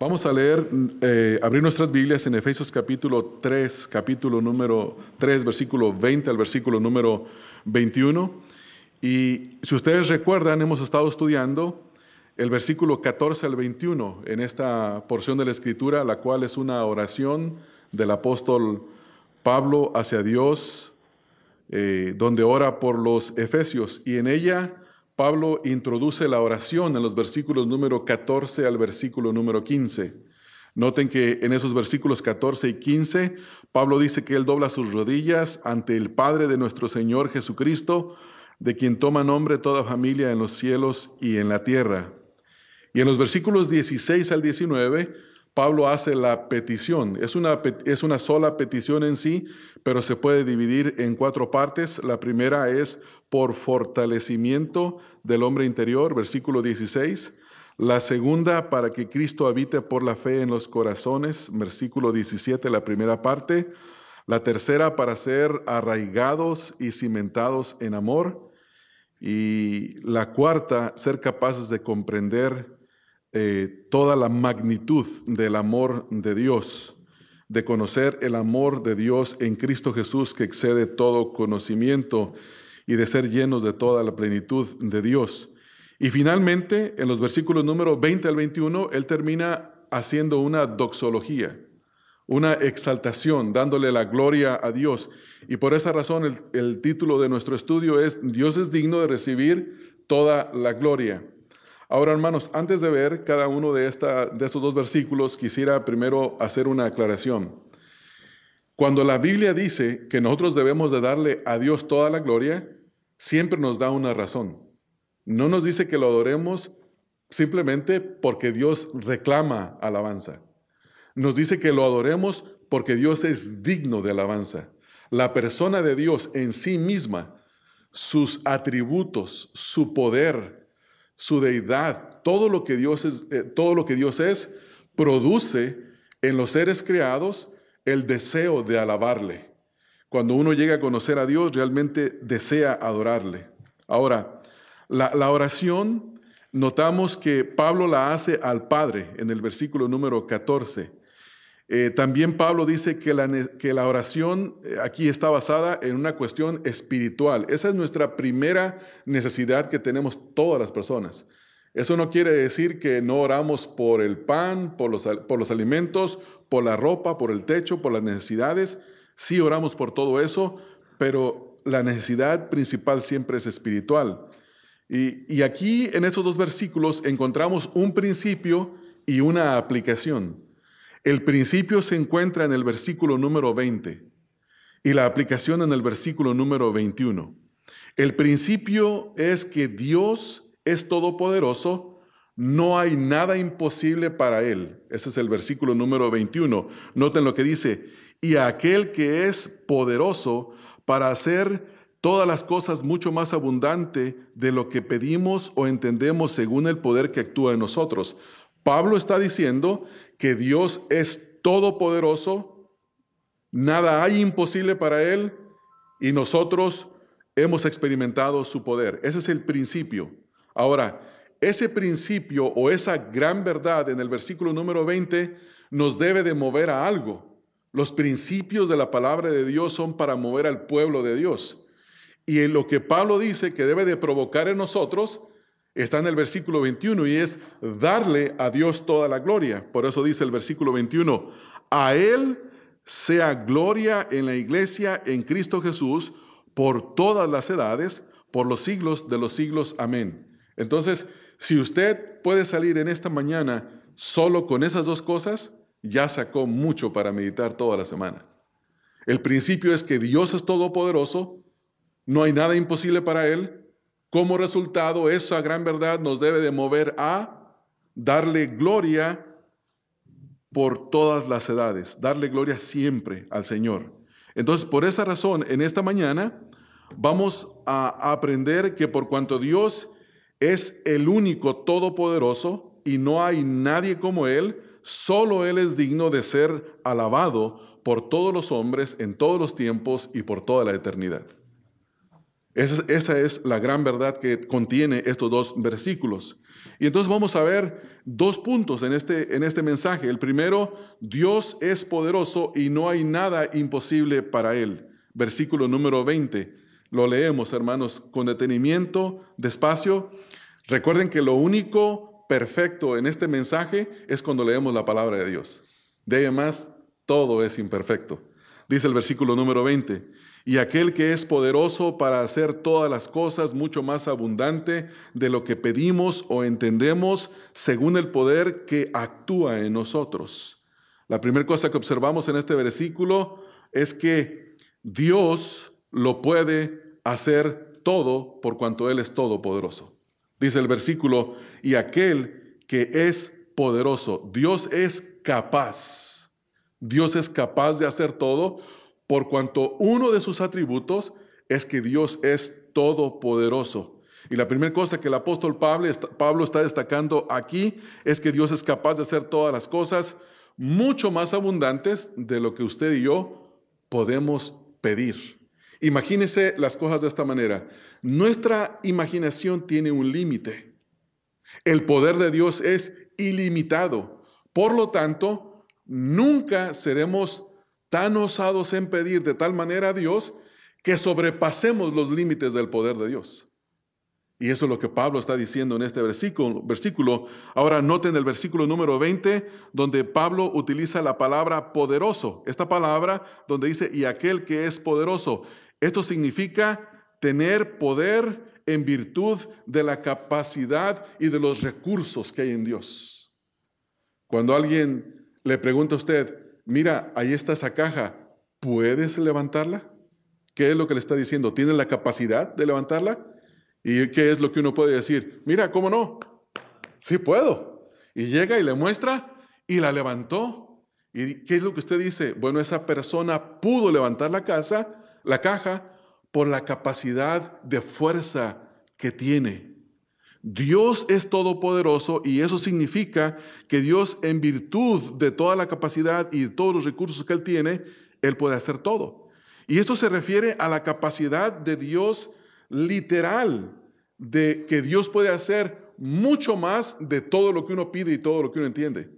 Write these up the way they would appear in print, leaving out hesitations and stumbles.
Vamos a leer, abrir nuestras Biblias en Efesios capítulo 3, capítulo número 3, versículo 20 al versículo número 21. Y si ustedes recuerdan, hemos estado estudiando el versículo 14 al 21 en esta porción de la Escritura, la cual es una oración del apóstol Pablo hacia Dios, donde ora por los efesios. Y en ella Pablo introduce la oración en los versículos número 14 al versículo número 15. Noten que en esos versículos 14 y 15, Pablo dice que él dobla sus rodillas ante el Padre de nuestro Señor Jesucristo, de quien toma nombre toda familia en los cielos y en la tierra. Y en los versículos 16 al 19, Pablo hace la petición. Es una sola petición en sí, pero se puede dividir en 4 partes. La primera es por fortalecimiento del hombre interior, versículo 16. La segunda, para que Cristo habite por la fe en los corazones, versículo 17, la primera parte. La tercera, para ser arraigados y cimentados en amor. Y la cuarta, ser capaces de comprender toda la magnitud del amor de Dios, de conocer el amor de Dios en Cristo Jesús que excede todo conocimiento y de ser llenos de toda la plenitud de Dios. Y finalmente, en los versículos número 20 al 21, él termina haciendo una doxología, una exaltación, dándole la gloria a Dios. Y por esa razón el título de nuestro estudio es Dios es digno de recibir toda la gloria. Ahora, hermanos, antes de ver cada uno de estos 2 versículos, quisiera primero hacer una aclaración. Cuando la Biblia dice que nosotros debemos de darle a Dios toda la gloria, siempre nos da una razón. No nos dice que lo adoremos simplemente porque Dios reclama alabanza. Nos dice que lo adoremos porque Dios es digno de alabanza. La persona de Dios en sí misma, sus atributos, su poder, su deidad, todo lo que Dios es, produce en los seres creados el deseo de alabarle. Cuando uno llega a conocer a Dios, realmente desea adorarle. Ahora, la oración, notamos que Pablo la hace al Padre en el versículo número 14. También Pablo dice que la oración aquí está basada en una cuestión espiritual. Esa es nuestra primera necesidad que tenemos todas las personas. Eso no quiere decir que no oramos por el pan, por los alimentos, por la ropa, por el techo, por las necesidades. Sí oramos por todo eso, pero la necesidad principal siempre es espiritual. Y aquí en estos 2 versículos encontramos un principio y una aplicación. El principio se encuentra en el versículo número 20 y la aplicación en el versículo número 21. El principio es que Dios es todopoderoso, no hay nada imposible para Él. Ese es el versículo número 21. Noten lo que dice, y a aquel que es poderoso para hacer todas las cosas mucho más abundante de lo que pedimos o entendemos según el poder que actúa en nosotros. Pablo está diciendo que Dios es todopoderoso, nada hay imposible para Él y nosotros hemos experimentado su poder. Ese es el principio. Ahora, ese principio o esa gran verdad en el versículo número 20 nos debe de mover a algo. Los principios de la palabra de Dios son para mover al pueblo de Dios. Y en lo que Pablo dice que debe de provocar en nosotros está en el versículo 21 y es darle a Dios toda la gloria. Por eso dice el versículo 21, a Él sea gloria en la iglesia en Cristo Jesús por todas las edades, por los siglos de los siglos. Amén. Entonces, si usted puede salir en esta mañana solo con esas 2 cosas, ya sacó mucho para meditar toda la semana. El principio es que Dios es todopoderoso, no hay nada imposible para Él. Como resultado, esa gran verdad nos debe de mover a darle gloria por todas las edades, darle gloria siempre al Señor. Entonces, por esa razón, en esta mañana vamos a aprender que por cuanto Dios es el único todopoderoso y no hay nadie como Él, solo Él es digno de ser alabado por todos los hombres en todos los tiempos y por toda la eternidad. Esa es la gran verdad que contiene estos dos versículos. Y entonces vamos a ver dos puntos en este mensaje. El primero, Dios es poderoso y no hay nada imposible para Él. Versículo número 20. Lo leemos, hermanos, con detenimiento, despacio. Recuerden que lo único perfecto en este mensaje es cuando leemos la palabra de Dios. De ahí en más, todo es imperfecto. Dice el versículo número 20. Y aquel que es poderoso para hacer todas las cosas mucho más abundante de lo que pedimos o entendemos, según el poder que actúa en nosotros. La primera cosa que observamos en este versículo es que Dios lo puede hacer todo por cuanto Él es todopoderoso. Dice el versículo, y aquel que es poderoso, Dios es capaz. Dios es capaz de hacer todo por cuanto uno de sus atributos es que Dios es todopoderoso. Y la primera cosa que el apóstol Pablo está destacando aquí es que Dios es capaz de hacer todas las cosas mucho más abundantes de lo que usted y yo podemos pedir. Imagínese las cosas de esta manera. Nuestra imaginación tiene un límite. El poder de Dios es ilimitado. Por lo tanto, nunca seremos tan osados en pedir de tal manera a Dios que sobrepasemos los límites del poder de Dios. Y eso es lo que Pablo está diciendo en este versículo. Ahora noten el versículo número 20, donde Pablo utiliza la palabra poderoso. Esta palabra donde dice, y aquel que es poderoso. Esto significa tener poder en virtud de la capacidad y de los recursos que hay en Dios. Cuando alguien le pregunta a usted, mira, ahí está esa caja, ¿puedes levantarla? ¿Qué es lo que le está diciendo? ¿Tienes la capacidad de levantarla? ¿Y qué es lo que uno puede decir? Mira, ¿cómo no? Sí puedo. Y llega y le muestra y la levantó. ¿Y qué es lo que usted dice? Bueno, esa persona pudo levantar la caja, por la capacidad de fuerza que tiene. Dios es todopoderoso y eso significa que Dios, en virtud de toda la capacidad y de todos los recursos que Él tiene, Él puede hacer todo. Y esto se refiere a la capacidad de Dios literal, de que Dios puede hacer mucho más de todo lo que uno pide y todo lo que uno entiende.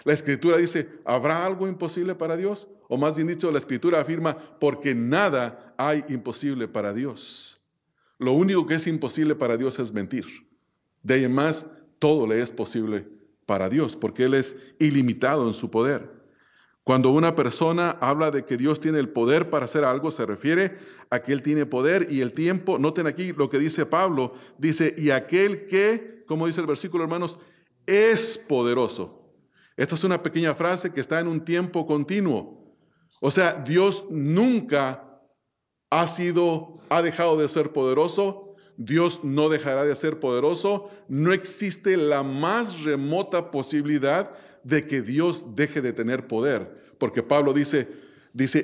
La Escritura dice, ¿habrá algo imposible para Dios? O más bien dicho, la Escritura afirma, porque nada hay imposible para Dios. Lo único que es imposible para Dios es mentir. De ahí en más, todo le es posible para Dios, porque Él es ilimitado en su poder. Cuando una persona habla de que Dios tiene el poder para hacer algo, se refiere a que Él tiene poder y el tiempo. Noten aquí lo que dice Pablo. Dice, y aquel que, como dice el versículo, hermanos, es poderoso. Esta es una pequeña frase que está en un tiempo continuo. O sea, Dios nunca ha dejado de ser poderoso. Dios no dejará de ser poderoso. No existe la más remota posibilidad de que Dios deje de tener poder. Porque Pablo dice,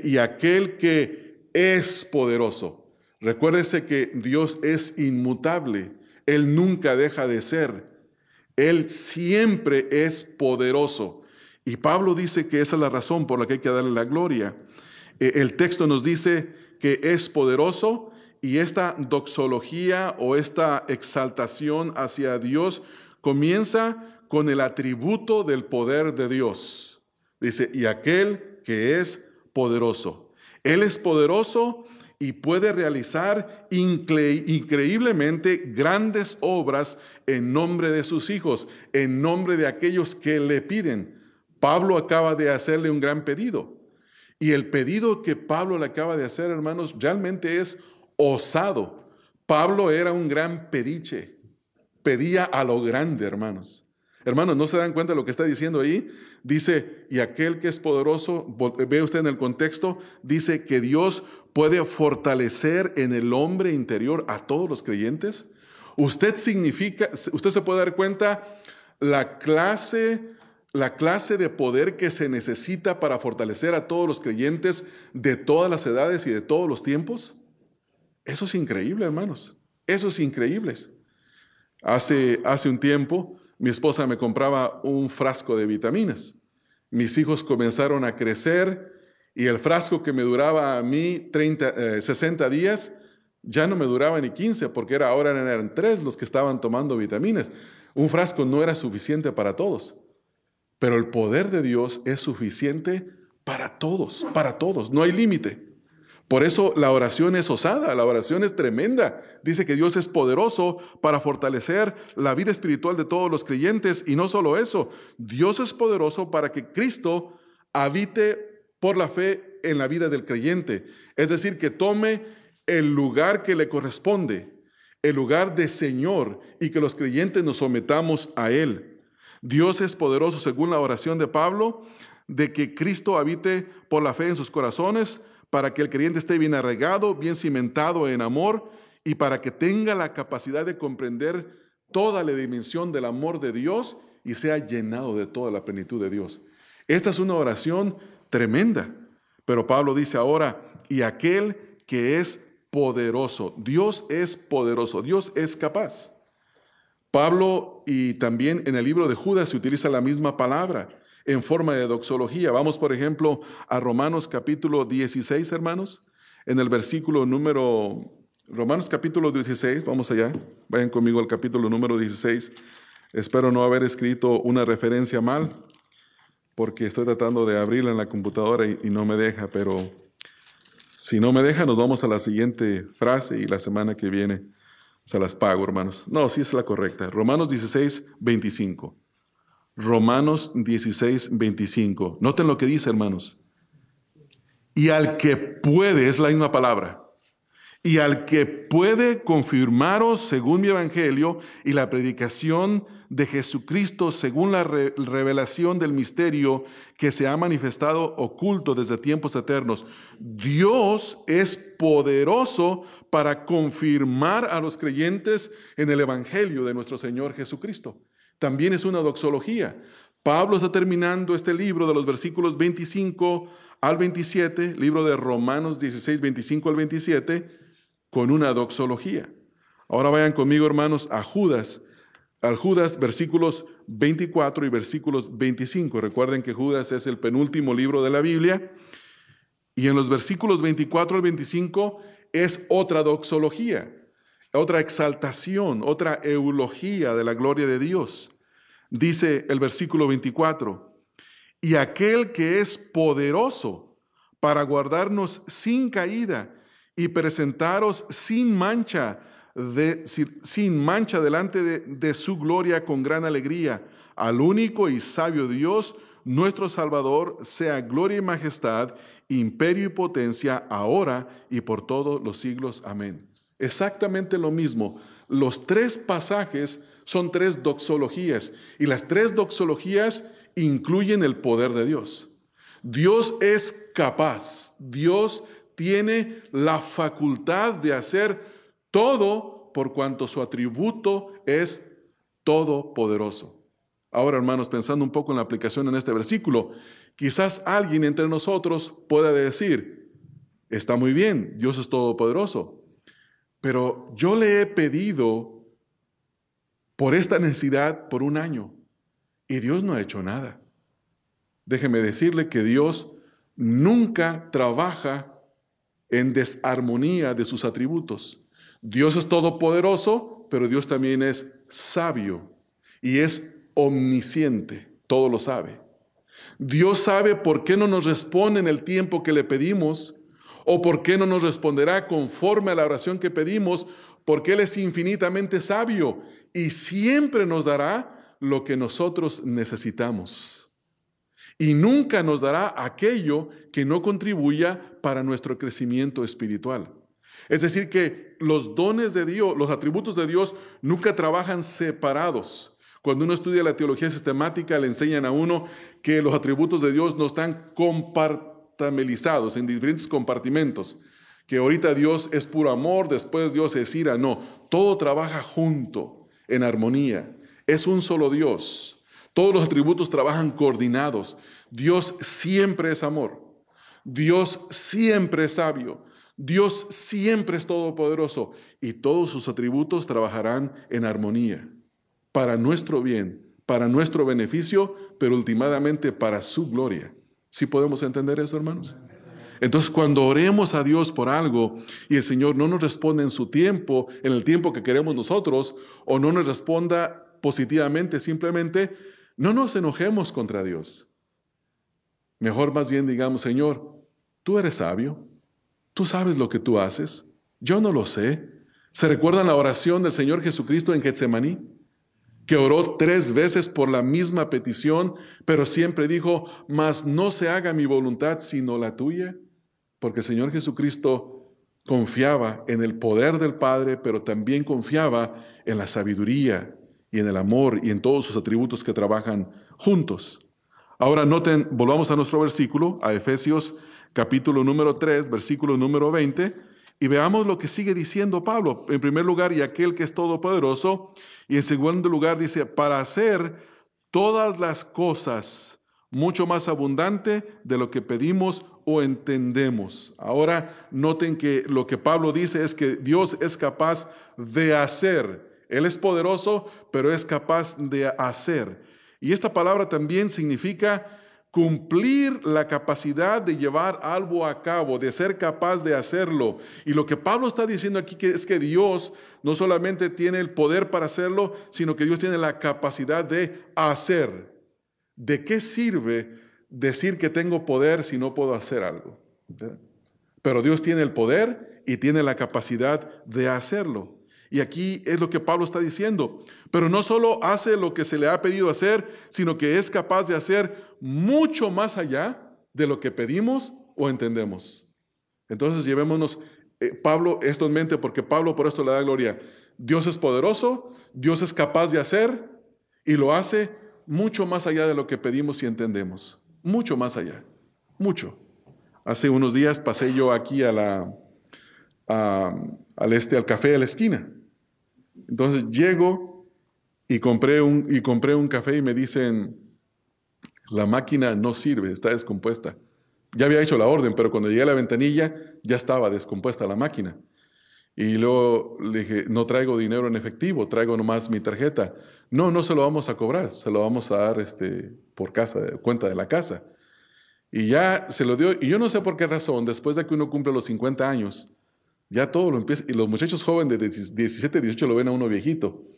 y aquel que es poderoso. Recuérdese que Dios es inmutable. Él nunca deja de ser. Él siempre es poderoso. Y Pablo dice que esa es la razón por la que hay que darle la gloria. El texto nos dice que es poderoso. Y esta doxología o esta exaltación hacia Dios comienza con el atributo del poder de Dios. Dice, y aquel que es poderoso. Él es poderoso y puede realizar increíblemente grandes obras en nombre de sus hijos, en nombre de aquellos que le piden. Pablo acaba de hacerle un gran pedido. Y el pedido que Pablo le acaba de hacer, hermanos, realmente es osado. Pablo era un gran pediche. Pedía a lo grande, hermanos. Hermanos, ¿no se dan cuenta de lo que está diciendo ahí? Dice, y aquel que es poderoso, ve usted en el contexto, dice que Dios puede fortalecer en el hombre interior a todos los creyentes. Usted se puede dar cuenta la clase de poder que se necesita para fortalecer a todos los creyentes de todas las edades y de todos los tiempos. Eso es increíble, hermanos. Eso es increíble. Hace un tiempo, mi esposa me compraba un frasco de vitaminas. Mis hijos comenzaron a crecer y el frasco que me duraba a mí 60 días, Ya no me duraba ni 15 porque ahora eran 3 los que estaban tomando vitaminas. Un frasco no era suficiente para todos. Pero el poder de Dios es suficiente para todos. No hay límite. Por eso la oración es osada, la oración es tremenda. Dice que Dios es poderoso para fortalecer la vida espiritual de todos los creyentes. Y no solo eso, Dios es poderoso para que Cristo habite por la fe en la vida del creyente. Es decir, que tome el lugar que le corresponde, el lugar de Señor, y que los creyentes nos sometamos a Él. Dios es poderoso, según la oración de Pablo, de que Cristo habite por la fe en sus corazones, para que el creyente esté bien arraigado, bien cimentado en amor, y para que tenga la capacidad de comprender toda la dimensión del amor de Dios y sea llenado de toda la plenitud de Dios. Esta es una oración tremenda, pero Pablo dice ahora, y aquel que es poderoso. Dios es poderoso, Dios es capaz. Pablo, y también en el libro de Judas se utiliza la misma palabra en forma de doxología. Vamos, por ejemplo, a Romanos capítulo 16, hermanos, en el versículo número, Romanos capítulo 16, vamos allá, vayan conmigo al capítulo número 16. Espero no haber escrito una referencia mal, porque estoy tratando de abrirla en la computadora y no me deja, pero si no me deja, nos vamos a la siguiente frase y la semana que viene se las pago, hermanos. No, sí es la correcta. Romanos 16, 25. Romanos 16, 25. Noten lo que dice, hermanos. Y al que puede, es la misma palabra, y al que puede confirmaros según mi evangelio y la predicación de Jesucristo según la revelación del misterio que se ha manifestado oculto desde tiempos eternos. Dios es poderoso para confirmar a los creyentes en el evangelio de nuestro Señor Jesucristo. También es una doxología. Pablo está terminando este libro de los versículos 25 al 27, libro de Romanos 16, 25 al 27, con una doxología. Ahora vayan conmigo, hermanos, a Judas, al Judas, versículos 24 y versículos 25. Recuerden que Judas es el penúltimo libro de la Biblia, y en los versículos 24 al 25 es otra doxología, otra exaltación, otra eulogía de la gloria de Dios. Dice el versículo 24, y aquel que es poderoso para guardarnos sin caída y presentaros sin mancha delante de su gloria con gran alegría, al único y sabio Dios, nuestro Salvador, sea gloria y majestad, imperio y potencia, ahora y por todos los siglos. Amén. Exactamente lo mismo. Los 3 pasajes son 3 doxologías, y las 3 doxologías incluyen el poder de Dios. Dios es capaz, Dios tiene la facultad de hacer todo por cuanto su atributo es todopoderoso. Ahora, hermanos, pensando un poco en la aplicación en este versículo, quizás alguien entre nosotros pueda decir, está muy bien, Dios es todopoderoso, pero yo le he pedido por esta necesidad por 1 año y Dios no ha hecho nada. Déjeme decirle que Dios nunca trabaja en desarmonía de sus atributos. Dios es todopoderoso, pero Dios también es sabio y es omnisciente, todo lo sabe. Dios sabe por qué no nos responde en el tiempo que le pedimos, o por qué no nos responderá conforme a la oración que pedimos, porque Él es infinitamente sabio y siempre nos dará lo que nosotros necesitamos. Y nunca nos dará aquello que no contribuya para nuestro crecimiento espiritual. Es decir, que los dones de Dios, los atributos de Dios, nunca trabajan separados. Cuando uno estudia la teología sistemática, le enseñan a uno que los atributos de Dios no están compartimentizados en diferentes compartimentos. Que ahorita Dios es puro amor, después Dios es ira. No, todo trabaja junto, en armonía. Es un solo Dios. Todos los atributos trabajan coordinados. Dios siempre es amor. Dios siempre es sabio. Dios siempre es todopoderoso. Y todos sus atributos trabajarán en armonía. Para nuestro bien, para nuestro beneficio, pero últimamente para su gloria. ¿Sí podemos entender eso, hermanos? Entonces, cuando oremos a Dios por algo y el Señor no nos responde en su tiempo, en el tiempo que queremos nosotros, o no nos responda positivamente, simplemente no nos enojemos contra Dios. Mejor más bien digamos: Señor, tú eres sabio, tú sabes lo que tú haces, yo no lo sé. ¿Se recuerdan la oración del Señor Jesucristo en Getsemaní? Que oró 3 veces por la misma petición, pero siempre dijo: mas no se haga mi voluntad sino la tuya. Porque el Señor Jesucristo confiaba en el poder del Padre, pero también confiaba en la sabiduría y en el amor y en todos sus atributos que trabajan juntos. Ahora noten, volvamos a nuestro versículo, a Efesios capítulo número 3, versículo número 20, y veamos lo que sigue diciendo Pablo. En primer lugar, y aquel que es todopoderoso, y en segundo lugar dice: para hacer todas las cosas mucho más abundante de lo que pedimos o entendemos. Ahora noten que lo que Pablo dice es que Dios es capaz de hacer. Él es poderoso, pero es capaz de hacer. Y esta palabra también significa cumplir la capacidad de llevar algo a cabo, de ser capaz de hacerlo. Y lo que Pablo está diciendo aquí es que Dios no solamente tiene el poder para hacerlo, sino que Dios tiene la capacidad de hacer. ¿De qué sirve decir que tengo poder si no puedo hacer algo? Pero Dios tiene el poder y tiene la capacidad de hacerlo. Y aquí es lo que Pablo está diciendo. Pero no solo hace lo que se le ha pedido hacer, sino que es capaz de hacer mucho más allá de lo que pedimos o entendemos. Entonces llevémonos, Pablo, esto en mente, porque Pablo por esto le da gloria. Dios es poderoso, Dios es capaz de hacer y lo hace mucho más allá de lo que pedimos y entendemos. Mucho más allá. Mucho. Hace unos días pasé yo aquí al café de la esquina. Entonces llego y compré un café y me dicen: la máquina no sirve, está descompuesta. Ya había hecho la orden, pero cuando llegué a la ventanilla ya estaba descompuesta la máquina. Y luego le dije: no traigo dinero en efectivo, traigo nomás mi tarjeta. No se lo vamos a cobrar, se lo vamos a dar por cuenta de la casa. Y ya se lo dio, y yo no sé por qué razón, después de que uno cumple los 50 años, ya todo lo empieza, y los muchachos jóvenes de 17, 18 lo ven a uno viejito.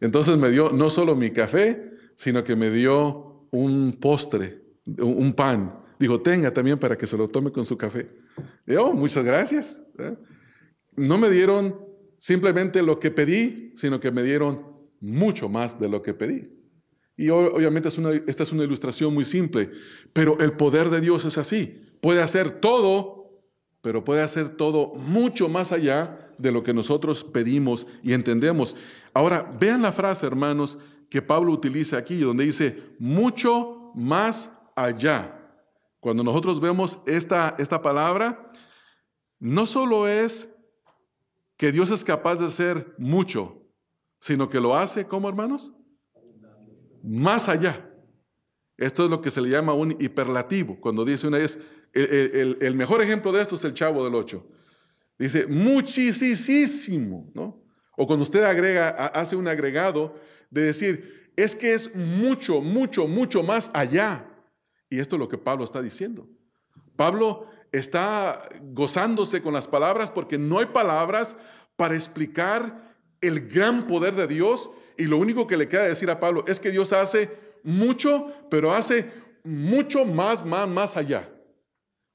Entonces me dio no solo mi café, sino que me dio un postre, un pan. Dijo: tenga también para que se lo tome con su café. Y yo: muchas gracias. No me dieron simplemente lo que pedí, sino que me dieron mucho más de lo que pedí. Y obviamente esta es una ilustración muy simple, pero el poder de Dios es así. Puede hacer todo, pero puede hacer todo mucho más allá de lo que nosotros pedimos y entendemos. Ahora, vean la frase, hermanos, que Pablo utiliza aquí, donde dice: mucho más allá. Cuando nosotros vemos esta palabra, no solo es que Dios es capaz de hacer mucho, sino que lo hace, ¿cómo, hermanos? Más allá. Esto es lo que se le llama un hiperlativo. Cuando dice una vez, el mejor ejemplo de esto es el Chavo del Ocho. Dice muchísimo, ¿no? O cuando usted hace un agregado de decir: es que es mucho, mucho, mucho más allá. Y esto es lo que Pablo está diciendo. Pablo está gozándose con las palabras porque no hay palabras para explicar el gran poder de Dios, y lo único que le queda decir a Pablo es que Dios hace mucho, pero hace mucho más allá.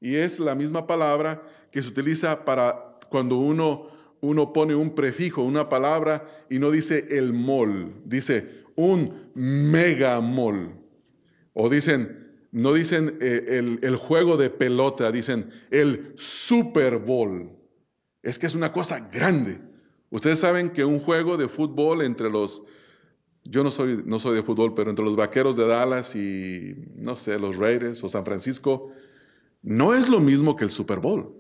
Y es la misma palabra que se utiliza para cuando uno pone un prefijo, una palabra, y no dice el mol, dice un megamol. O no dicen el juego de pelota, dicen el Super Bowl. Es que es una cosa grande. Ustedes saben que un juego de fútbol entre yo no soy de fútbol, pero entre los Vaqueros de Dallas y, no sé, los Raiders o San Francisco, no es lo mismo que el Super Bowl.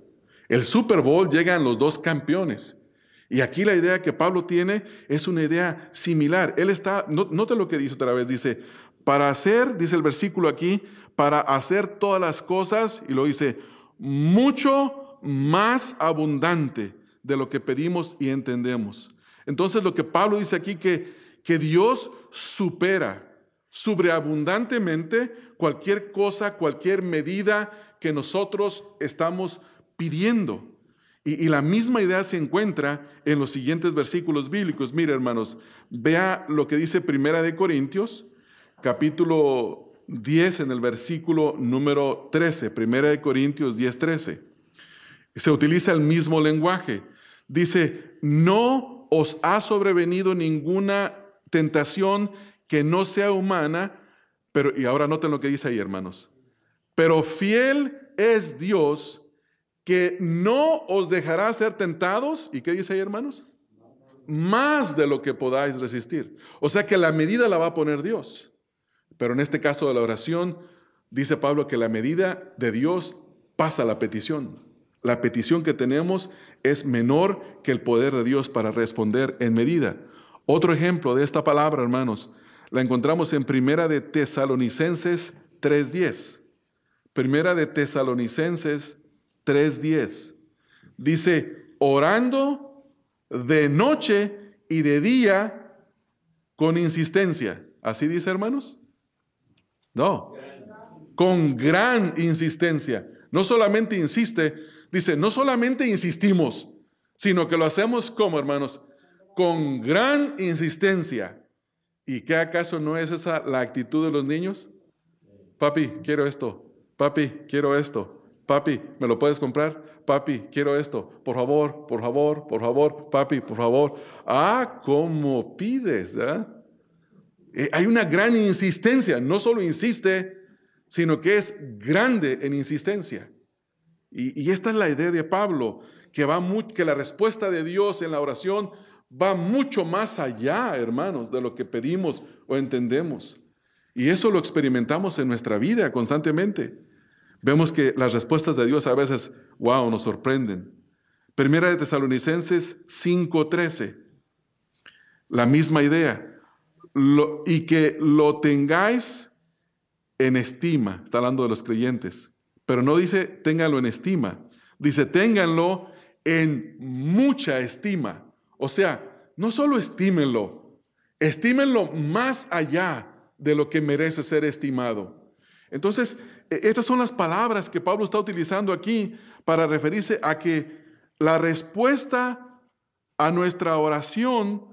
El Super Bowl llegan los 2 campeones. Y aquí la idea que Pablo tiene es una idea similar. Él nota lo que dice otra vez, dice: para hacer, dice el versículo aquí, para hacer todas las cosas, y lo dice, mucho más abundante de lo que pedimos y entendemos. Entonces lo que Pablo dice aquí, que Dios supera sobreabundantemente cualquier cosa, cualquier medida que nosotros estamos pidiendo. Y la misma idea se encuentra en los siguientes versículos bíblicos. Mire, hermanos, vea lo que dice Primera de Corintios, capítulo 10, en el versículo número 13. Primera de Corintios 10, 13. Se utiliza el mismo lenguaje. Dice, no os ha sobrevenido ninguna tentación que no sea humana, y ahora noten lo que dice ahí, hermanos. Pero fiel es Dios, que no os dejará ser tentados. ¿Y qué dice ahí, hermanos? Más de lo que podáis resistir. O sea que la medida la va a poner Dios. Pero en este caso de la oración, dice Pablo que la medida de Dios pasa la petición. La petición que tenemos es menor que el poder de Dios para responder en medida. Otro ejemplo de esta palabra, hermanos, la encontramos en Primera de Tesalonicenses 3:10. Primera de Tesalonicenses 3:10. Dice, orando de noche y de día con insistencia. ¿Así dice, hermanos? No, con gran insistencia. No solamente insiste, dice, no solamente insistimos, sino que lo hacemos como, hermanos, con gran insistencia. ¿Y qué acaso no es esa la actitud de los niños? Papi, quiero esto. Papi, quiero esto. Papi, ¿me lo puedes comprar? Papi, quiero esto. Por favor, por favor, por favor. Papi, por favor. Ah, ¿cómo pides? Hay una gran insistencia. No solo insiste, sino que es grande en insistencia. Y esta es la idea de Pablo, que la respuesta de Dios en la oración va mucho más allá, hermanos, de lo que pedimos o entendemos. Y eso lo experimentamos en nuestra vida constantemente. Vemos que las respuestas de Dios a veces, wow, nos sorprenden. Primera de Tesalonicenses 5:13. La misma idea. Y que lo tengáis en estima. Está hablando de los creyentes. Pero no dice ténganlo en estima. Dice ténganlo en mucha estima. O sea, no solo estímenlo, estímenlo más allá de lo que merece ser estimado. Entonces, estas son las palabras que Pablo está utilizando aquí para referirse a que la respuesta a nuestra oración,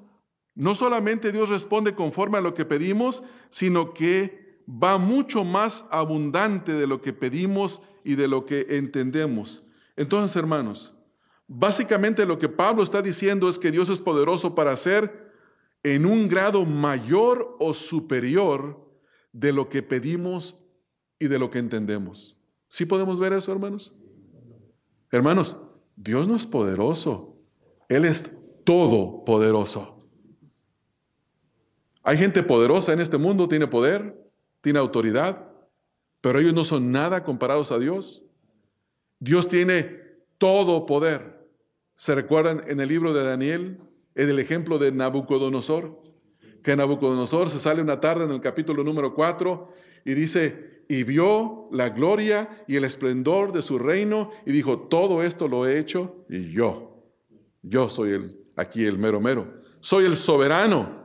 no solamente Dios responde conforme a lo que pedimos, sino que va mucho más abundante de lo que pedimos y de lo que entendemos. Entonces, hermanos, básicamente lo que Pablo está diciendo es que Dios es poderoso para hacer en un grado mayor o superior de lo que pedimos y de lo que entendemos. ¿Sí podemos ver eso, hermanos? Hermanos, Dios no es poderoso. Él es todopoderoso. Hay gente poderosa en este mundo, tiene poder, tiene autoridad, pero ellos no son nada comparados a Dios. Dios tiene todo poder. ¿Se recuerdan en el libro de Daniel, en el ejemplo de Nabucodonosor? Que Nabucodonosor se sale una tarde en el capítulo número 4 y dice, y vio la gloria y el esplendor de su reino y dijo, todo esto lo he hecho y yo soy aquí el mero mero, soy el soberano.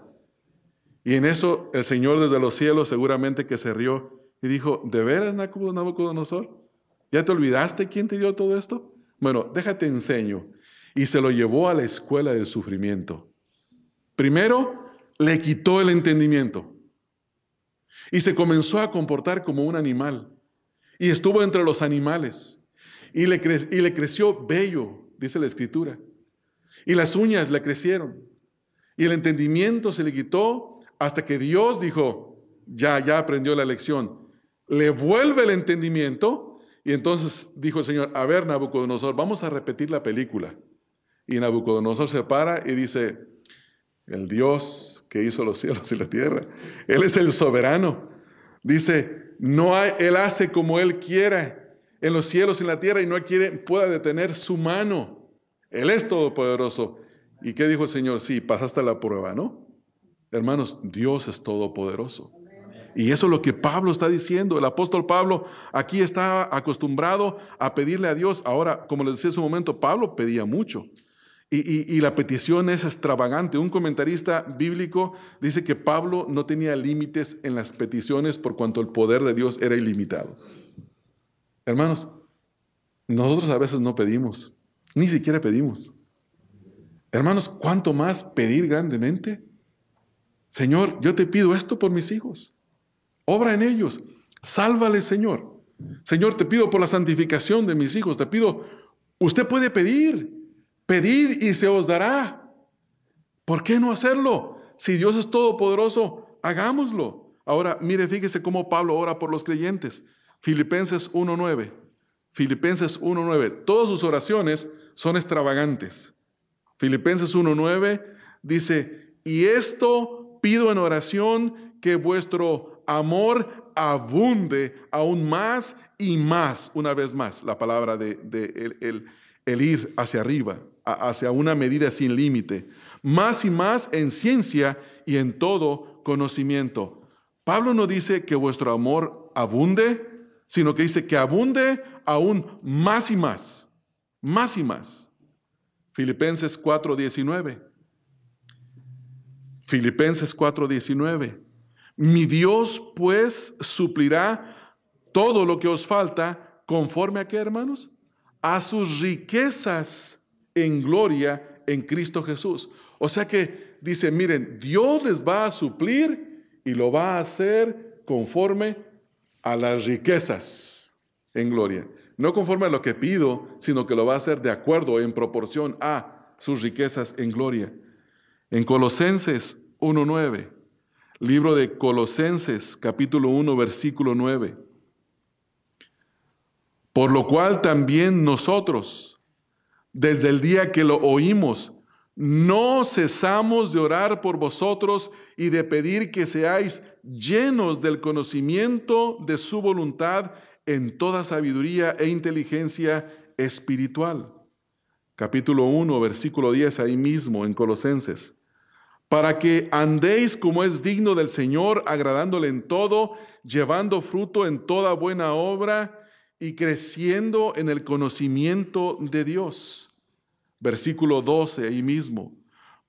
Y en eso el Señor desde los cielos seguramente que se rió y dijo, ¿de veras, Nabucodonosor? ¿Ya te olvidaste quién te dio todo esto? Bueno, déjate enseño. Y se lo llevó a la escuela del sufrimiento. Primero, le quitó el entendimiento. Y se comenzó a comportar como un animal. Y estuvo entre los animales. Y le creció vello, dice la Escritura. Y las uñas le crecieron. Y el entendimiento se le quitó hasta que Dios dijo, ya aprendió la lección. Le vuelve el entendimiento. Y entonces dijo el Señor, a ver, Nabucodonosor, vamos a repetir la película. Y Nabucodonosor se para y dice, el Dios que hizo los cielos y la tierra, Él es el soberano. Dice, Él hace como Él quiera en los cielos y en la tierra y no pueda detener su mano. Él es todopoderoso. ¿Y qué dijo el Señor? Sí, pasaste la prueba, ¿no? Hermanos, Dios es todopoderoso. Y eso es lo que Pablo está diciendo. El apóstol Pablo aquí está acostumbrado a pedirle a Dios. Ahora, como les decía hace un momento, Pablo pedía mucho. Y la petición es extravagante. Un comentarista bíblico dice que Pablo no tenía límites en las peticiones por cuanto el poder de Dios era ilimitado. Hermanos, nosotros a veces no pedimos, ni siquiera pedimos. Hermanos, ¿cuánto más pedir grandemente? Señor, yo te pido esto por mis hijos. Obra en ellos. Sálvales, Señor. Señor, te pido por la santificación de mis hijos. Te pido, usted puede pedir. Pedid y se os dará. ¿Por qué no hacerlo? Si Dios es todopoderoso, hagámoslo. Ahora, mire, fíjese cómo Pablo ora por los creyentes. Filipenses 1:9. Filipenses 1:9. Todas sus oraciones son extravagantes. Filipenses 1:9 dice, y esto pido en oración, que vuestro amor abunde aún más y más. Una vez más, la palabra el ir hacia arriba, hacia una medida sin límite. Más y más en ciencia y en todo conocimiento. Pablo no dice que vuestro amor abunde, sino que dice que abunde aún más y más. Más y más. Filipenses 4:19. Filipenses 4:19. Mi Dios, pues, suplirá todo lo que os falta, ¿conforme a qué, hermanos? A sus riquezas en gloria en Cristo Jesús. O sea que dice, miren, Dios les va a suplir y lo va a hacer conforme a las riquezas en gloria. No conforme a lo que pido, sino que lo va a hacer de acuerdo, en proporción a sus riquezas en gloria. En Colosenses 1:9, libro de Colosenses, capítulo 1, versículo 9. Por lo cual también nosotros, desde el día que lo oímos, no cesamos de orar por vosotros y de pedir que seáis llenos del conocimiento de su voluntad en toda sabiduría e inteligencia espiritual. Capítulo 1, versículo 10, ahí mismo en Colosenses. Para que andéis como es digno del Señor, agradándole en todo, llevando fruto en toda buena obra y creciendo en el conocimiento de Dios. Versículo 12, ahí mismo.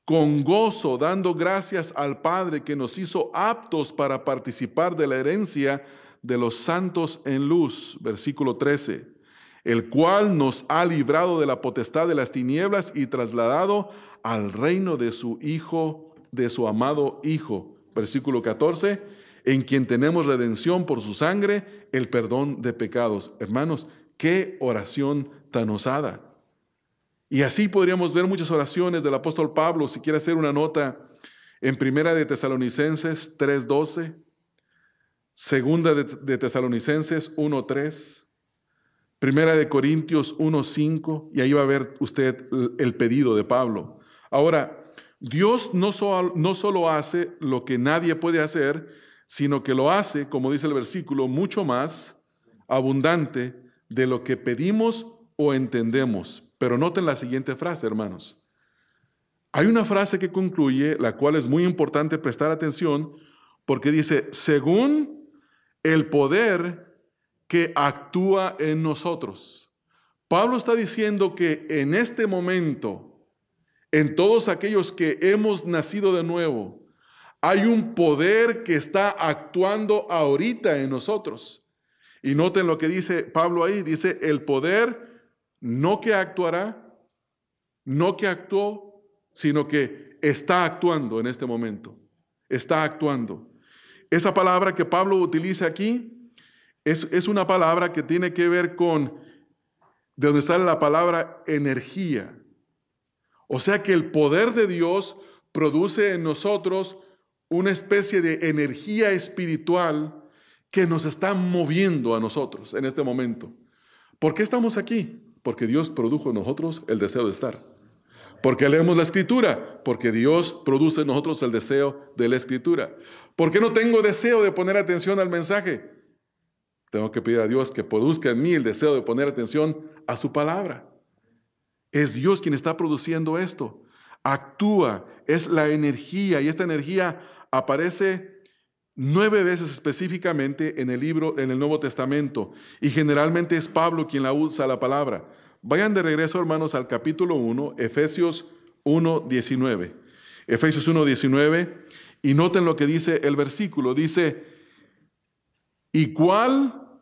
Con gozo, dando gracias al Padre que nos hizo aptos para participar de la herencia de los santos en luz. Versículo 13. El cual nos ha librado de la potestad de las tinieblas y trasladado al reino de su Hijo, de su amado Hijo. Versículo 14. En quien tenemos redención por su sangre, el perdón de pecados. Hermanos, qué oración tan osada. Y así podríamos ver muchas oraciones del apóstol Pablo. Si quiere hacer una nota, en Primera de Tesalonicenses 3:12, Segunda de Tesalonicenses 1:3, Primera de Corintios 1:5, y ahí va a ver usted el pedido de Pablo. Ahora, Dios no solo hace lo que nadie puede hacer, sino que lo hace, como dice el versículo, mucho más abundante de lo que pedimos o entendemos. Pero noten la siguiente frase, hermanos. Hay una frase que concluye, la cual es muy importante prestar atención, porque dice, según el poder que actúa en nosotros. Pablo está diciendo que en este momento, en todos aquellos que hemos nacido de nuevo, hay un poder que está actuando ahorita en nosotros. Y noten lo que dice Pablo ahí, dice el poder no que actuará, no que actuó, sino que está actuando en este momento. Está actuando. Esa palabra que Pablo utiliza aquí es una palabra que tiene que ver con, de donde sale la palabra energía. O sea que el poder de Dios produce en nosotros una especie de energía espiritual que nos está moviendo a nosotros en este momento. ¿Por qué estamos aquí? Porque Dios produjo en nosotros el deseo de estar. ¿Por qué leemos la Escritura? Porque Dios produce en nosotros el deseo de la Escritura. ¿Por qué no tengo deseo de poner atención al mensaje? Tengo que pedir a Dios que produzca en mí el deseo de poner atención a su palabra. Es Dios quien está produciendo esto. Actúa, es la energía, y esta energía aparece 9 veces específicamente en el Nuevo Testamento, y generalmente es Pablo quien la usa la palabra. Vayan de regreso, hermanos, al capítulo 1, Efesios 1:19. Efesios 1:19, y noten lo que dice el versículo. Dice, ¿y cuál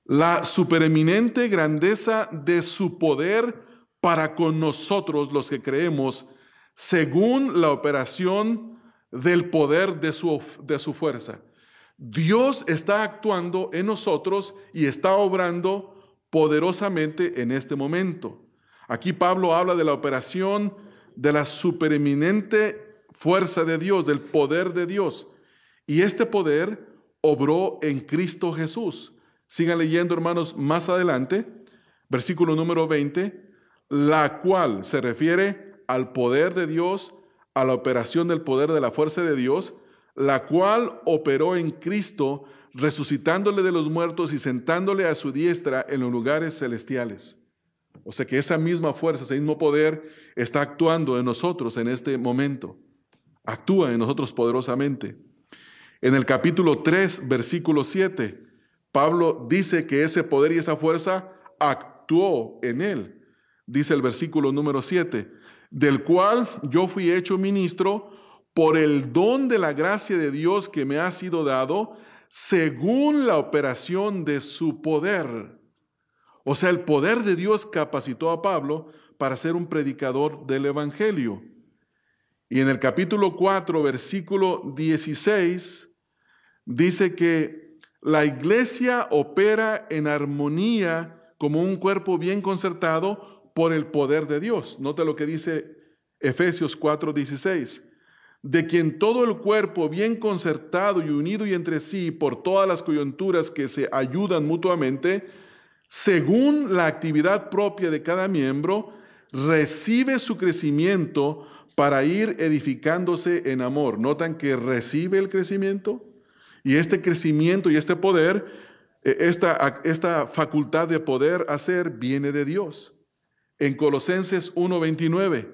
la supereminente grandeza de su poder para con nosotros los que creemos, según la operación del poder de su fuerza. Dios está actuando en nosotros y está obrando poderosamente en este momento. Aquí Pablo habla de la operación de la supereminente fuerza de Dios, del poder de Dios. Y este poder obró en Cristo Jesús. Sigan leyendo, hermanos, más adelante, versículo número 20, la cual se refiere al poder de Dios, a la operación del poder de la fuerza de Dios, la cual operó en Cristo, resucitándole de los muertos y sentándole a su diestra en los lugares celestiales. O sea que esa misma fuerza, ese mismo poder está actuando en nosotros en este momento. Actúa en nosotros poderosamente. En el capítulo 3, versículo 7, Pablo dice que ese poder y esa fuerza actuó en él. Dice el versículo número 7, del cual yo fui hecho ministro por el don de la gracia de Dios que me ha sido dado, según la operación de su poder. O sea, el poder de Dios capacitó a Pablo para ser un predicador del Evangelio. Y en el capítulo 4, versículo 16, dice que la iglesia opera en armonía como un cuerpo bien concertado por el poder de Dios. Note lo que dice Efesios 4, 16. De quien todo el cuerpo bien concertado y unido y entre sí por todas las coyunturas que se ayudan mutuamente, según la actividad propia de cada miembro, recibe su crecimiento para ir edificándose en amor. ¿Notan que recibe el crecimiento? Y este crecimiento y este poder, esta facultad de poder hacer, viene de Dios. En Colosenses 1:29,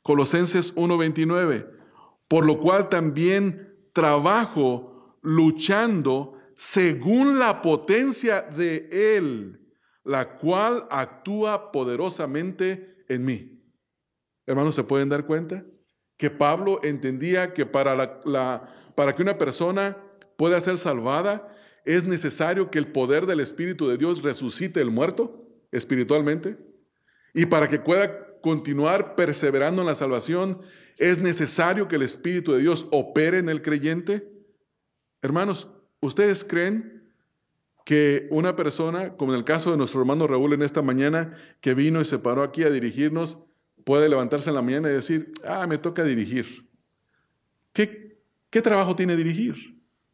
Colosenses 1:29, por lo cual también trabajo luchando según la potencia de Él, la cual actúa poderosamente en mí. Hermanos, ¿se pueden dar cuenta? Que Pablo entendía que para que una persona pueda ser salvada, es necesario que el poder del Espíritu de Dios resucite el muerto espiritualmente. Y para que pueda continuar perseverando en la salvación, es necesario que el Espíritu de Dios opere en el creyente. Hermanos, ¿ustedes creen que una persona, como en el caso de nuestro hermano Raúl en esta mañana, que vino y se paró aquí a dirigirnos, puede levantarse en la mañana y decir, me toca dirigir? ¿Qué trabajo tiene dirigir?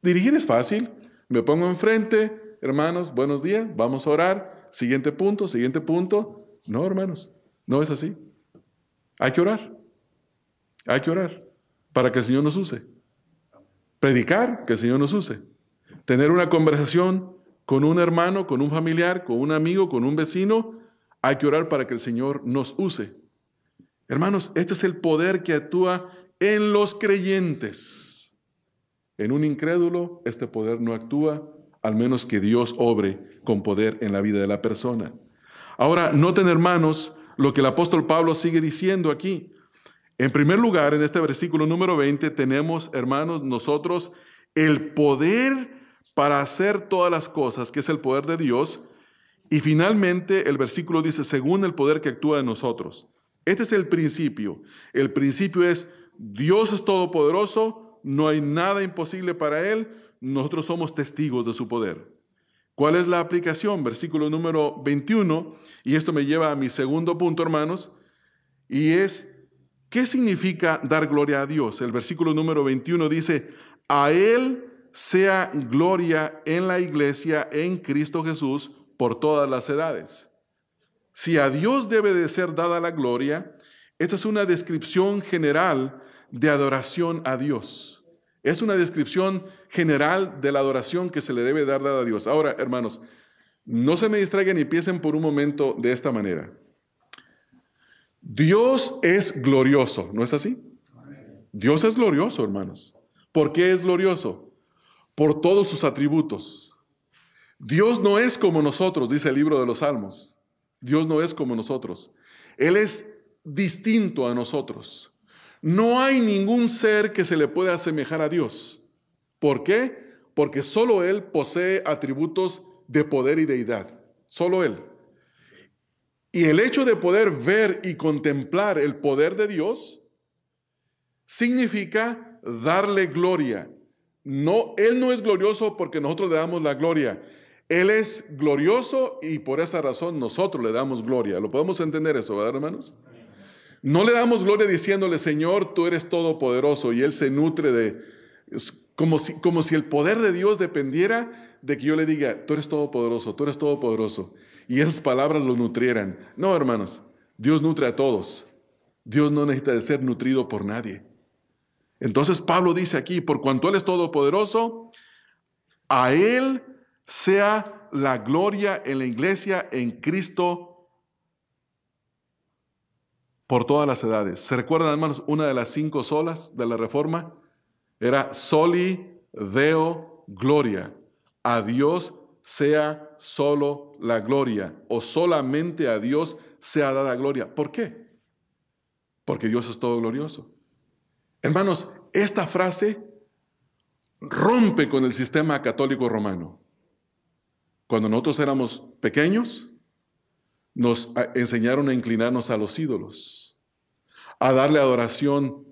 Dirigir es fácil. Me pongo enfrente, hermanos, buenos días, vamos a orar, siguiente punto, siguiente punto. No, hermanos, no es así. Hay que orar. Hay que orar para que el Señor nos use. Predicar, que el Señor nos use. Tener una conversación con un hermano, con un familiar, con un amigo, con un vecino. Hay que orar para que el Señor nos use. Hermanos, este es el poder que actúa en los creyentes. En un incrédulo, este poder no actúa, al menos que Dios obre con poder en la vida de la persona. Ahora, noten, hermanos, lo que el apóstol Pablo sigue diciendo aquí. En primer lugar, en este versículo número 20, tenemos, hermanos, nosotros el poder para hacer todas las cosas, que es el poder de Dios. Y finalmente, el versículo dice, según el poder que actúa en nosotros. Este es el principio. El principio es, Dios es todopoderoso, no hay nada imposible para Él, nosotros somos testigos de su poder. ¿Cuál es la aplicación? Versículo número 21, y esto me lleva a mi segundo punto, hermanos, y es, ¿qué significa dar gloria a Dios? El versículo número 21 dice, a Él sea gloria en la iglesia, en Cristo Jesús, por todas las edades. Si a Dios debe de ser dada la gloria, esta es una descripción general de adoración a Dios. Es una descripción general de la adoración que se le debe dar a Dios. Ahora, hermanos, no se me distraigan y piensen por un momento de esta manera. Dios es glorioso, ¿no es así? Dios es glorioso, hermanos. ¿Por qué es glorioso? Por todos sus atributos. Dios no es como nosotros, dice el libro de los Salmos. Dios no es como nosotros. Él es distinto a nosotros. No hay ningún ser que se le pueda asemejar a Dios. ¿Por qué? Porque solo Él posee atributos de poder y deidad, solo Él. Y el hecho de poder ver y contemplar el poder de Dios significa darle gloria. No, Él no es glorioso porque nosotros le damos la gloria. Él es glorioso y por esa razón nosotros le damos gloria. ¿Lo podemos entender eso, verdad, hermanos? No le damos gloria diciéndole, Señor, tú eres todopoderoso, y Él se nutre como si el poder de Dios dependiera de que yo le diga, tú eres todopoderoso, tú eres todopoderoso, y esas palabras lo nutrieran. No, hermanos, Dios nutre a todos. Dios no necesita de ser nutrido por nadie. Entonces Pablo dice aquí, por cuanto Él es todopoderoso, a Él sea la gloria en la iglesia, en Cristo, por todas las edades. ¿Se recuerdan, hermanos? Una de las 5 solas de la Reforma era soli deo gloria. A Dios sea solo la gloria, o solamente a Dios sea dada gloria. ¿Por qué? Porque Dios es todo glorioso. Hermanos, esta frase rompe con el sistema católico romano. Cuando nosotros éramos pequeños, nos enseñaron a inclinarnos a los ídolos, a darle adoración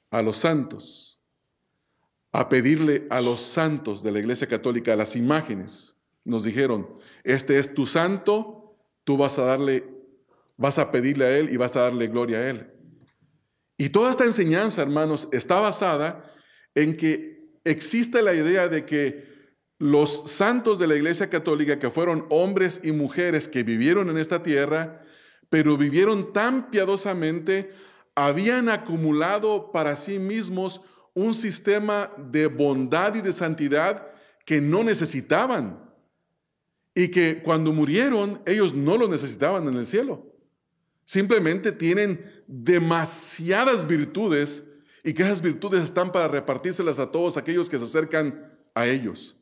a los santos, a pedirle a los santos de la Iglesia Católica, a las imágenes. Nos dijeron, este es tu santo, tú vas a pedirle a él y vas a darle gloria a él. Y toda esta enseñanza, hermanos, está basada en que existe la idea de que los santos de la Iglesia Católica, que fueron hombres y mujeres que vivieron en esta tierra, pero vivieron tan piadosamente, habían acumulado para sí mismos un sistema de bondad y de santidad que no necesitaban, y que cuando murieron ellos no lo necesitaban en el cielo. Simplemente tienen demasiadas virtudes, y que esas virtudes están para repartírselas a todos aquellos que se acercan a ellos.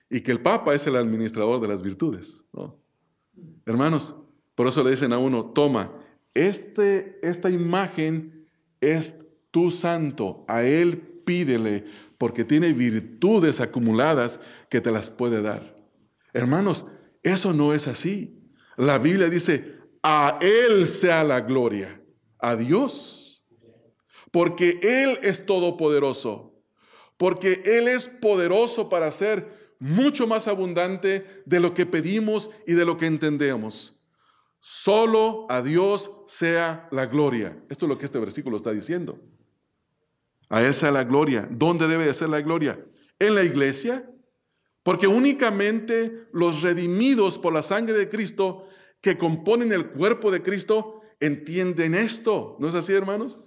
Y que el Papa es el administrador de las virtudes, ¿no? Hermanos, por eso le dicen a uno, toma, esta imagen es tu santo, a él pídele, porque tiene virtudes acumuladas que te las puede dar. Hermanos, eso no es así. La Biblia dice, a Él sea la gloria, a Dios, porque Él es todopoderoso, porque Él es poderoso para hacer mucho más abundante de lo que pedimos y de lo que entendemos. Solo a Dios sea la gloria. Esto es lo que este versículo está diciendo. A Él sea la gloria. ¿Dónde debe de ser la gloria? En la iglesia, porque únicamente los redimidos por la sangre de Cristo que componen el cuerpo de Cristo entienden esto. ¿No es así, hermanos?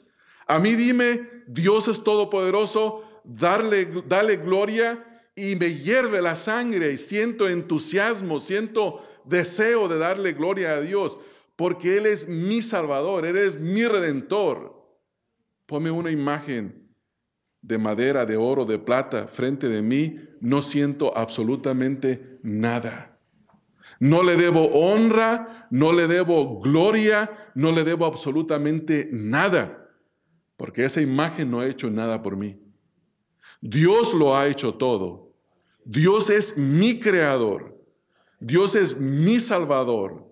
A mí dime, Dios es todopoderoso, dale gloria, y me hierve la sangre y siento entusiasmo, siento deseo de darle gloria a Dios, porque Él es mi Salvador, Él es mi Redentor. Ponme una imagen de madera, de oro, de plata frente de mí, no siento absolutamente nada. No le debo honra, no le debo gloria, no le debo absolutamente nada, porque esa imagen no ha hecho nada por mí. Dios lo ha hecho todo. Dios es mi creador. Dios es mi salvador.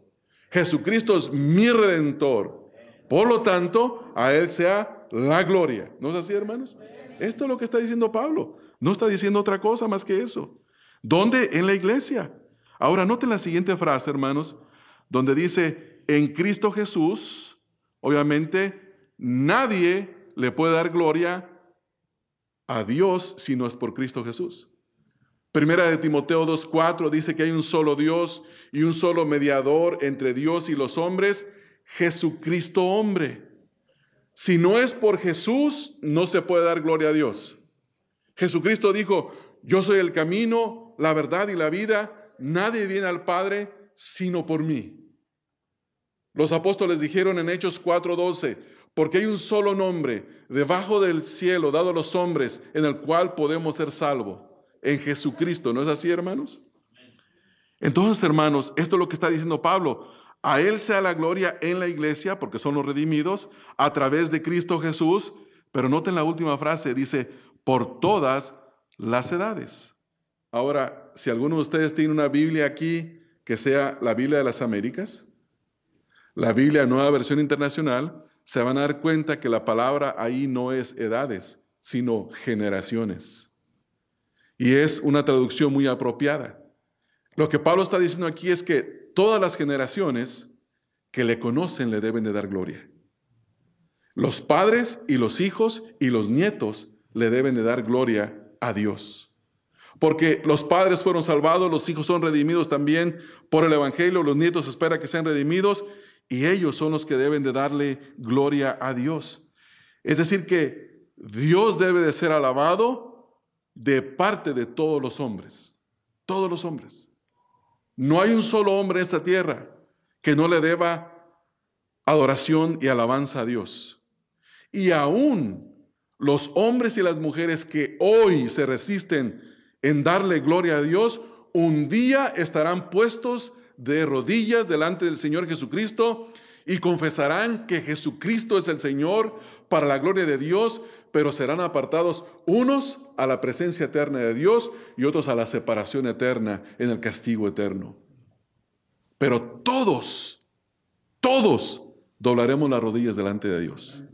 Jesucristo es mi redentor. Por lo tanto, a Él sea la gloria. ¿No es así, hermanos? Esto es lo que está diciendo Pablo. No está diciendo otra cosa más que eso. ¿Dónde? En la iglesia. Ahora, noten la siguiente frase, hermanos, donde dice, en Cristo Jesús, obviamente, nadie le puede dar gloria a Dios si no es por Cristo Jesús. Primera de Timoteo 2:4 dice que hay un solo Dios y un solo mediador entre Dios y los hombres, Jesucristo hombre. Si no es por Jesús, no se puede dar gloria a Dios. Jesucristo dijo, yo soy el camino, la verdad y la vida, nadie viene al Padre sino por mí. Los apóstoles dijeron en Hechos 4:12, porque hay un solo nombre debajo del cielo dado a los hombres en el cual podemos ser salvos, en Jesucristo. ¿No es así, hermanos? Entonces, hermanos, esto es lo que está diciendo Pablo. A Él sea la gloria en la iglesia, porque son los redimidos, a través de Cristo Jesús. Pero noten la última frase, dice, por todas las edades. Ahora, si alguno de ustedes tiene una Biblia aquí que sea la Biblia de las Américas, la Biblia Nueva Versión Internacional, se van a dar cuenta que la palabra ahí no es edades, sino generaciones. Y es una traducción muy apropiada. Lo que Pablo está diciendo aquí es que todas las generaciones que le conocen le deben de dar gloria. Los padres y los hijos y los nietos le deben de dar gloria a Dios. Porque los padres fueron salvados, los hijos son redimidos también por el Evangelio, los nietos espera que sean redimidos y ellos son los que deben de darle gloria a Dios. Es decir que Dios debe de ser alabado de parte de todos los hombres. Todos los hombres. No hay un solo hombre en esta tierra que no le deba adoración y alabanza a Dios. Y aún los hombres y las mujeres que hoy se resisten en darle gloria a Dios, un día estarán puestos de rodillas delante del Señor Jesucristo y confesarán que Jesucristo es el Señor para la gloria de Dios, pero serán apartados unos a la presencia eterna de Dios y otros a la separación eterna en el castigo eterno. Pero todos doblaremos las rodillas delante de Dios.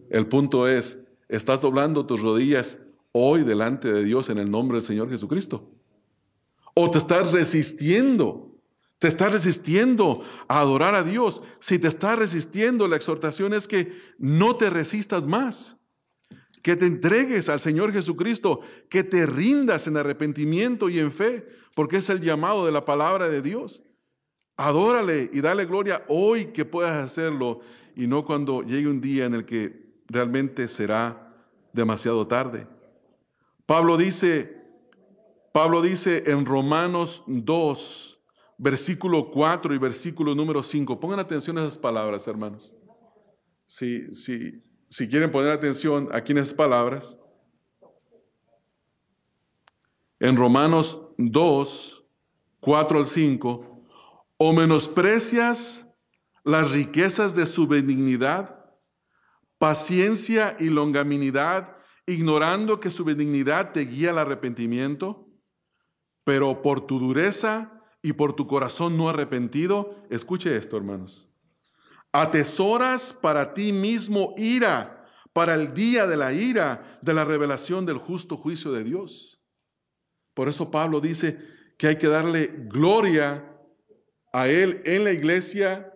El punto es, ¿estás doblando tus rodillas hoy delante de Dios en el nombre del Señor Jesucristo? ¿O te estás resistiendo? ¿Te estás resistiendo a adorar a Dios? Si te estás resistiendo, la exhortación es que no te resistas más. Que te entregues al Señor Jesucristo, que te rindas en arrepentimiento y en fe, porque es el llamado de la palabra de Dios. Adórale y dale gloria hoy que puedas hacerlo y no cuando llegue un día en el que realmente será demasiado tarde. Pablo dice en Romanos 2, versículo 4 y versículo número 5. Pongan atención a esas palabras, hermanos. Si quieren poner atención aquí en esas palabras. En Romanos 2, 4 al 5. ¿O menosprecias las riquezas de su benignidad, paciencia y longanimidad, ignorando que su benignidad te guía al arrepentimiento? Pero por tu dureza y por tu corazón no arrepentido, escuche esto, hermanos, atesoras para ti mismo ira, para el día de la ira, de la revelación del justo juicio de Dios. Por eso Pablo dice que hay que darle gloria a Él en la iglesia,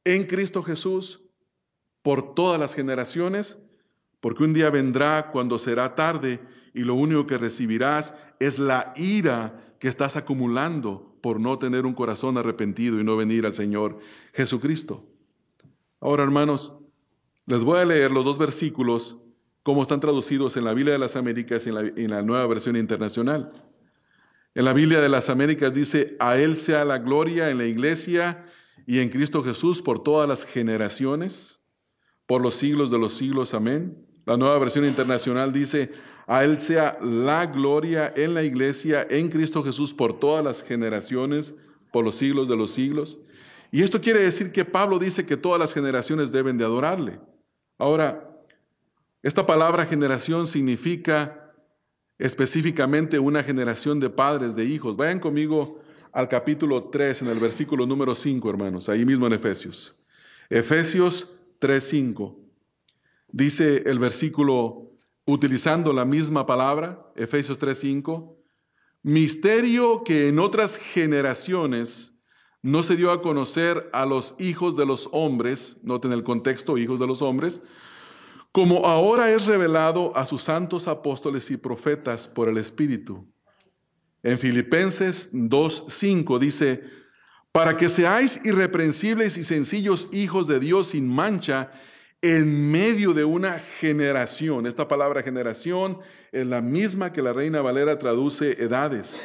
en Cristo Jesús, por todas las generaciones, porque un día vendrá cuando será tarde y lo único que recibirás es la ira que estás acumulando por no tener un corazón arrepentido y no venir al Señor Jesucristo. Ahora, hermanos, les voy a leer los dos versículos como están traducidos en la Biblia de las Américas y en la Nueva Versión Internacional. En la Biblia de las Américas dice, a Él sea la gloria en la iglesia y en Cristo Jesús por todas las generaciones, por los siglos de los siglos. Amén. La Nueva Versión Internacional dice, a Él sea la gloria en la iglesia, en Cristo Jesús por todas las generaciones, por los siglos de los siglos. Y esto quiere decir que Pablo dice que todas las generaciones deben de adorarle. Ahora, esta palabra generación significa específicamente una generación de padres, de hijos. Vayan conmigo al capítulo 3, en el versículo número 5, hermanos, ahí mismo en Efesios. Efesios 3:5. Dice el versículo, utilizando la misma palabra, Efesios 3:5, misterio que en otras generaciones no se dio a conocer a los hijos de los hombres, noten el contexto, hijos de los hombres, como ahora es revelado a sus santos apóstoles y profetas por el Espíritu. En Filipenses 2:5 dice, para que seáis irreprensibles y sencillos hijos de Dios sin mancha en medio de una generación. Esta palabra generación es la misma que la Reina Valera traduce edades.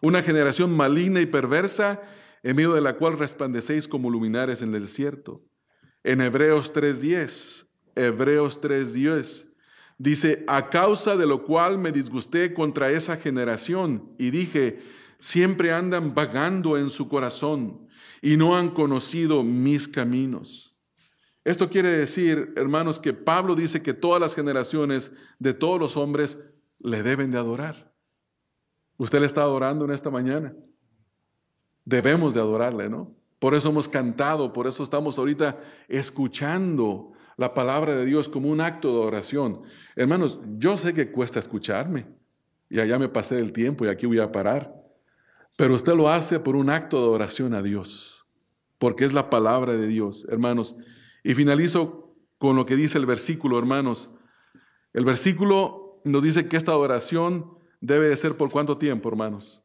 Una generación maligna y perversa en medio de la cual resplandecéis como luminares en el desierto. En Hebreos 3:10 dice, a causa de lo cual me disgusté contra esa generación y dije, siempre andan vagando en su corazón y no han conocido mis caminos. Esto quiere decir, hermanos, que Pablo dice que todas las generaciones de todos los hombres le deben de adorar. ¿Usted le está adorando en esta mañana? Debemos de adorarle, ¿no? Por eso hemos cantado, por eso estamos ahorita escuchando la palabra de Dios como un acto de oración. Hermanos, yo sé que cuesta escucharme, y allá me pasé el tiempo y aquí voy a parar, pero usted lo hace por un acto de oración a Dios, porque es la palabra de Dios, hermanos. Y finalizo con lo que dice el versículo, hermanos. El versículo nos dice que esta adoración debe de ser ¿por cuánto tiempo, hermanos?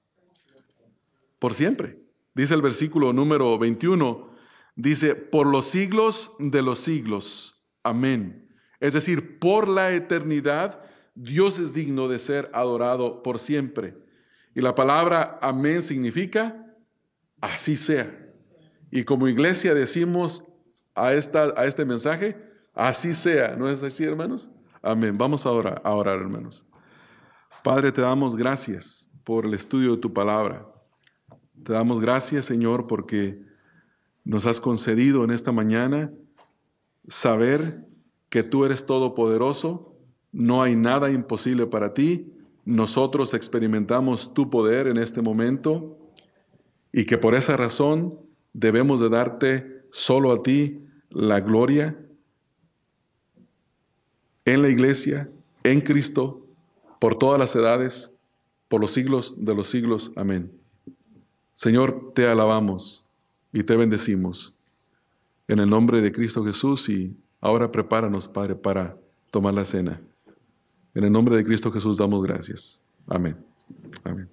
Por siempre. Dice el versículo número 21, dice, por los siglos de los siglos. Amén. Es decir, por la eternidad, Dios es digno de ser adorado por siempre. Y la palabra amén significa así sea. Y como iglesia decimos a este mensaje, así sea. ¿No es así, hermanos? Amén. Vamos a orar, hermanos. Padre, te damos gracias por el estudio de tu palabra. Te damos gracias, Señor, porque nos has concedido en esta mañana saber que tú eres todopoderoso, no hay nada imposible para ti. Nosotros experimentamos tu poder en este momento y que por esa razón debemos de darte solo a ti la gloria en la iglesia, en Cristo, por todas las edades, por los siglos de los siglos. Amén. Señor, te alabamos y te bendecimos en el nombre de Cristo Jesús, y ahora prepáranos, Padre, para tomar la cena. En el nombre de Cristo Jesús damos gracias. Amén. Amén.